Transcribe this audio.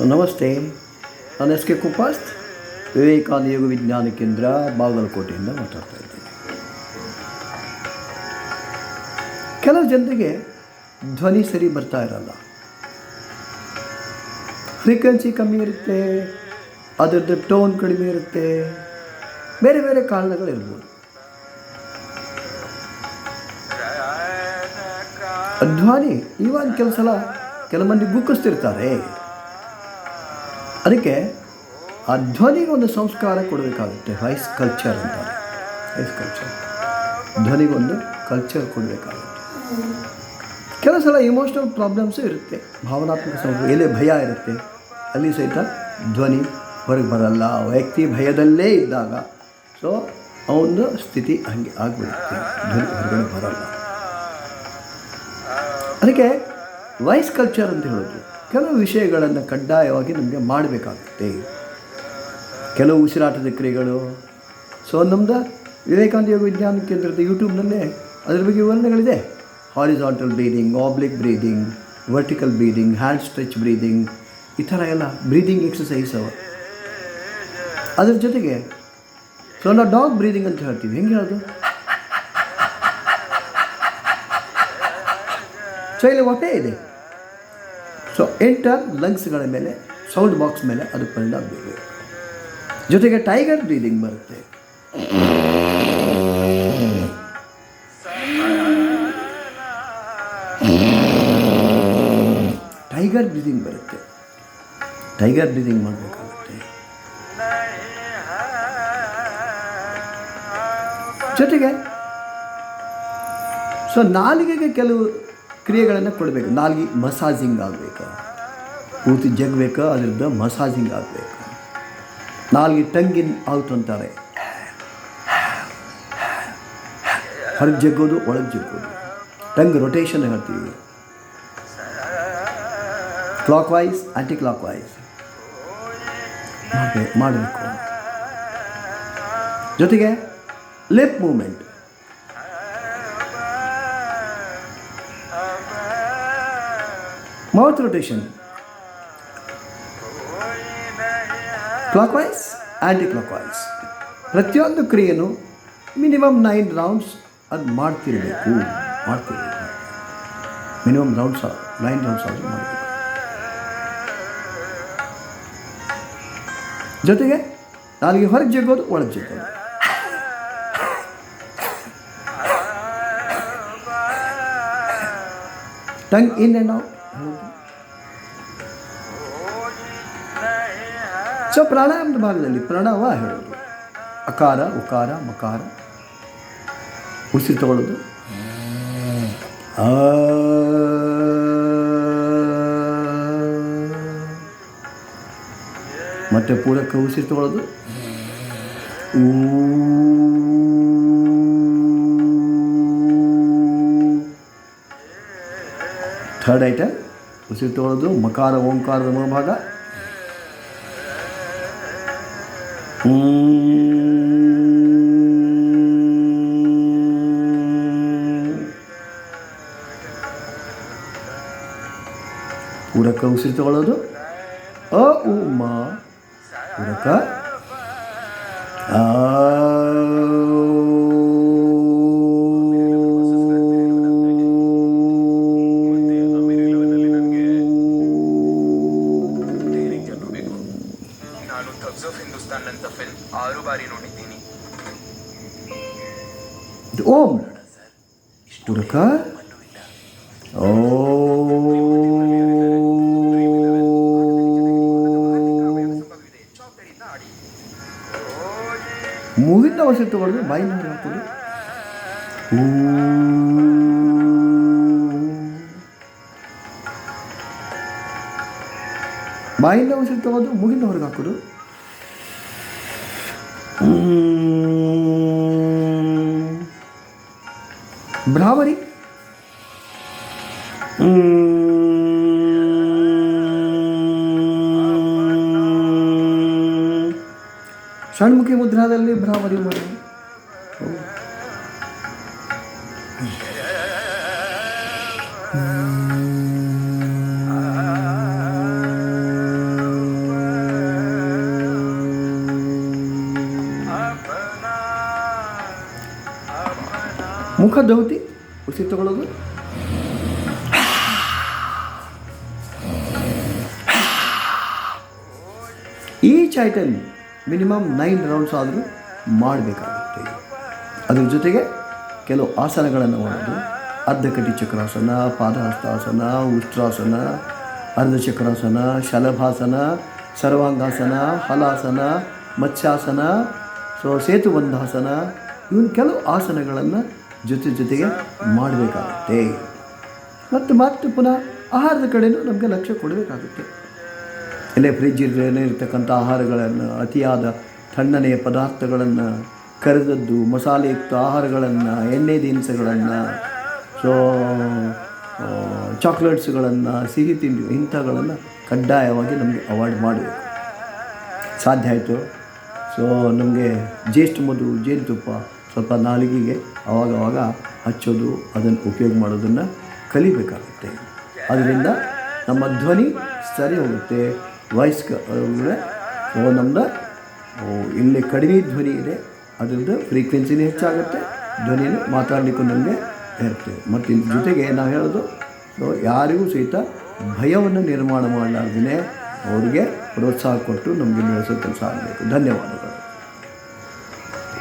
So ನಮಸ್ತೆ, ನಾನು S K ಕುಪಾಸ್ತ್, Vivekananda ಯೋಗ ವಿಜ್ಞಾನ ಕೇಂದ್ರ, ಬಾಗಲಕೋಟೆಯಿಂದ ಮಾತಾಡ್ತಾ ಇದ್ದೀನಿ. ಕೆಲವು ಜನರಿಗೆ ಧ್ವನಿ ಸರಿ ಬರ್ತಾ ಇರಲ್ಲ, ಫ್ರೀಕ್ವೆನ್ಸಿ ಕಮ್ಮಿ ಇರುತ್ತೆ, ಅದರದ್ದು ಟೋನ್ ಕಡಿಮೆ ಇರುತ್ತೆ, ಬೇರೆ ಬೇರೆ ಕಾರಣಗಳಿರ್ಬೋದು. ಧ್ವನಿ ಇವಾಗ ಕೆಲವು ಮಂದಿ ಗುಕ್ಕಿಸ್ತಿರ್ತಾರೆ. ಅದಕ್ಕೆ ಆ ಧ್ವನಿಗೆ ಒಂದು ಸಂಸ್ಕಾರ ಕೊಡಬೇಕಾಗುತ್ತೆ. ವಾಯ್ಸ್ ಕಲ್ಚರ್ ಅಂತಾರೆ. ವಾಯ್ಸ್ ಕಲ್ಚರ್, ಧ್ವನಿಗೊಂದು ಕಲ್ಚರ್ ಕೊಡಬೇಕಾಗುತ್ತೆ. ಕೆಲವು ಸಲ ಇಮೋಷ್ನಲ್ ಪ್ರಾಬ್ಲಮ್ಸು ಇರುತ್ತೆ, ಭಾವನಾತ್ಮಕ ಸಮಸ್ಯೆ, ಎಲ್ಲಿ ಭಯ ಇರುತ್ತೆ, ಅಲ್ಲಿ ಸಹಿತ ಧ್ವನಿ ಹೊರಗೆ ಬರಲ್ಲ. ವ್ಯಕ್ತಿ ಭಯದಲ್ಲೇ ಇದ್ದಾಗ ಸೊ ಅವನ ಸ್ಥಿತಿ ಹಾಗೆ ಆಗಿಬಿಡುತ್ತೆ, ಧ್ವನಿ ಹೊರಗಡೆ ಬರಲ್ಲ. ಅದಕ್ಕೆ ವಾಯ್ಸ್ ಕಲ್ಚರ್ ಅಂತ ಹೇಳೋದು, ಕೆಲವು ವಿಷಯಗಳನ್ನು ಕಡ್ಡಾಯವಾಗಿ ನಮಗೆ ಮಾಡಬೇಕಾಗುತ್ತೆ. ಕೆಲವು ಉಸಿರಾಟದ ಕ್ರಿಯೆಗಳು. ಸೊ ನಮ್ಮದು ವಿವೇಕಾನಂದ ಯೋಗ ವಿಜ್ಞಾನ ಕೇಂದ್ರದ ಯೂಟ್ಯೂಬ್ನಲ್ಲೇ ಅದರ ಬಗ್ಗೆ ವಿವರಣೆಗಳಿದೆ. Horizontal breathing, oblique breathing, vertical breathing, hand stretch breathing, ಈ ಥರ ಎಲ್ಲ ಬ್ರೀದಿಂಗ್ ಎಕ್ಸಸೈಸ್ ಅವ. ಅದ್ರ ಜೊತೆಗೆ ಸೊ ನಾವು ಡಾಗ್ ಬ್ರೀದಿಂಗ್ ಅಂತ ಹೇಳ್ತೀವಿ. ಹೆಂಗೆ ಹೇಳೋದು? ಸೊ ಇಲ್ಲಿ ಹೊಟ್ಟೆ ಇದೆ, ಸೊ ಎಂಟರ್ ಲಂಗ್ಸ್ಗಳ ಮೇಲೆ, ಸೌಂಡ್ ಬಾಕ್ಸ್ ಮೇಲೆ ಅದು ಪರಿಣಾಮ ಬೀರಬೇಕು. ಜೊತೆಗೆ ಟೈಗರ್ ಬ್ರೀದಿಂಗ್ ಬರುತ್ತೆ. ಟೈಗರ್ ಬ್ರೀದಿಂಗ್ ಮಾಡಬೇಕಾಗುತ್ತೆ. ಜೊತೆಗೆ ಸೊ ನಾಲಿಗೆಗೆ ಕೆಲವು ಕ್ರಿಯೆಗಳನ್ನು ಕೊಡಬೇಕು. ನಾಲಿಗೆ ಮಸಾಜಿಂಗ್ ಆಗಬೇಕು, ಪೂರ್ತಿ ಜಗ್ಬೇಕು, ಅದರಿಂದ ಮಸಾಜಿಂಗ್ ಆಗಬೇಕು. ನಾಲಿಗೆ ಟಂಗಿನ್ ಔಟ್ ಅಂತಾರೆ, ಹೊರಗೆ ಜಗ್ಗೋದು, ಒಳಗೆ ಜಗ್ಗೋದು. ಟಂಗ್ ರೊಟೇಷನ್ ಹೇಳ್ತೀವಿ, clockwise, anticlockwise ಮಾಡಬೇಕು. ಜೊತೆಗೆ lip movement, mouth rotation, clockwise, anticlockwise. ಪ್ರತಿಯೊಂದು ಕ್ರಿಯೆಯನ್ನು ಮಿನಿಮಮ್ 9 ರೌಂಡ್ಸ್ ಅದು ಮಾಡ್ತಿರಬೇಕು. ಮಿನಿಮಮ್ 9 ರೌಂಡ್ಸ್ ಆದರೂ ಮಾಡಬೇಕು. ಜೊತೆಗೆ ನಾಲಿಗೆ ಹೊರಗೆ ಜಗ್ಗೋದು, ಒಳಗೆ ಜಗ್ಗೋದು. Tongue in and out. So ಪ್ರಾಣಾಯಾಮದ ಭಾಗದಲ್ಲಿ ಪ್ರಣವ ಹೇಳೋದು, ಅಕಾರ, ಉಕಾರ, ಮಕಾರ, ಉಸಿರು ತಗೊಳ್ಳೋದು, ಮತ್ತೆ ಪೂರಕ ಉಸಿರು ತಗೊಳ್ಳೋದು, ಥರ್ಡ್ ಐಟಮ್ ಉಸಿರು ತಗೊಳ್ಳೋದು, ಮಕಾರ, ಓಂಕಾರದ ಭಾಗ, ಪೂರಕ ಉಸಿರು ತಗೊಳ್ಳೋದು, ಅ ಉ ಮ, ಪೂರಕ ಓಂ, ಪೂರಕ ಮೂಗಿಂದ ಉಸಿರು ತಗೊಳ್ಳೋದು, ಬಾಯಿಂದ ಹಾಕೋದು, ಬಾಯಿಂದ ಉಸಿರು ತಗೊಳ್ಳೋದು, ಮೂಗಿಂದ ಹೊರಗೆ ಹಾಕೋದು. ಭ್ರಾಮರಿ, ಷಣ್ಮುಖಿ ಮುದ್ರಾದಲ್ಲಿ ಭ್ರಾಮರಿ ಮಾಡಿ. ಮುಖ ದೌತಿ ಉಸಿರು ತಗೊಳ್ಳೋದು, ಈಚ್ ಐಟಮ್ ಮಿನಿಮಮ್ 9 ರೌಂಡ್ಸ್ ಆದರೂ ಮಾಡಬೇಕಾಗುತ್ತೆ. ಅದ್ರ ಜೊತೆಗೆ ಕೆಲವು ಆಸನಗಳನ್ನು ಮಾಡೋದು, ಅರ್ಧಕಟಿ ಚಕ್ರಾಸನ, ಪಾದಹಸ್ತಾಸನ, ಉಷ್ಟ್ರಾಸನ, ಅರ್ಧಚಕ್ರಾಸನ, ಶಲಭಾಸನ, ಸರ್ವಾಂಗಾಸನ, ಹಲಾಸನ, ಮತ್ಸ್ಯಾಸನ, ಸೇತುಬಂಧಾಸನ, ಇವನ್ ಕೆಲವು ಆಸನಗಳನ್ನು ಜೊತೆಗೆ ಮಾಡಬೇಕಾಗುತ್ತೆ. ಮತ್ತು ಪುನಃ ಆಹಾರದ ಕಡೆಯೂ ನಮಗೆ ಲಕ್ಷ್ಯ ಕೊಡಬೇಕಾಗುತ್ತೆ. ಇಲ್ಲೇ ಫ್ರಿಜ್ಜಿರ್ತಕ್ಕಂಥ ಆಹಾರಗಳನ್ನು, ಅತಿಯಾದ ತಣ್ಣನೆಯ ಪದಾರ್ಥಗಳನ್ನು, ಕರೆದದ್ದು ಮಸಾಲೆಯುಕ್ತ ಆಹಾರಗಳನ್ನು, ಎಣ್ಣೆ ದಿನಸುಗಳನ್ನು, ಚಾಕ್ಲೇಟ್ಸ್ಗಳನ್ನು, ಸಿಹಿ ತಿಂಡಿ ಇಂಥಗಳನ್ನು ಕಡ್ಡಾಯವಾಗಿ ನಮಗೆ ಅವಾಯ್ಡ್ ಮಾಡಬೇಕು. ಸಾಧ್ಯ ಆಯಿತು ನಮಗೆ ಜ್ಯೇಷ್ಠ ಮಧು, ಜೇನುತುಪ್ಪ ಸ್ವಲ್ಪ ನಾಲಿಗೆಗೆ ಅವಾಗವಾಗ ಹಚ್ಚೋದು, ಅದನ್ನು ಉಪಯೋಗ ಮಾಡೋದನ್ನು ಕಲಿಬೇಕಾಗುತ್ತೆ. ಅದರಿಂದ ನಮ್ಮ ಧ್ವನಿ ಸರಿ ಹೋಗುತ್ತೆ. ವಾಯ್ಸ್ ನಮ್ಮದು ಇಲ್ಲಿ ಕಡಿಮೆ ಧ್ವನಿ ಇದೆ, ಅದರದ್ದು ಫ್ರೀಕ್ವೆನ್ಸಿನೇ ಹೆಚ್ಚಾಗುತ್ತೆ, ಧ್ವನಿಯನ್ನು ಮಾತಾಡಲಿಕ್ಕೂ ನಮಗೆ ಇರುತ್ತೆ. ಮತ್ತು ಇದ್ರ ಜೊತೆಗೆ ನಾವು ಹೇಳೋದು ಯಾರಿಗೂ ಸಹಿತ ಭಯವನ್ನು ನಿರ್ಮಾಣ ಮಾಡಲಾರ್ದೇ ಅವರಿಗೆ ಪ್ರೋತ್ಸಾಹ ಕೊಟ್ಟು ನಮಗೆ ಬೆಳೆಸೋ ಕೆಲಸ ಆಗಬೇಕು. ಧನ್ಯವಾದಗಳು.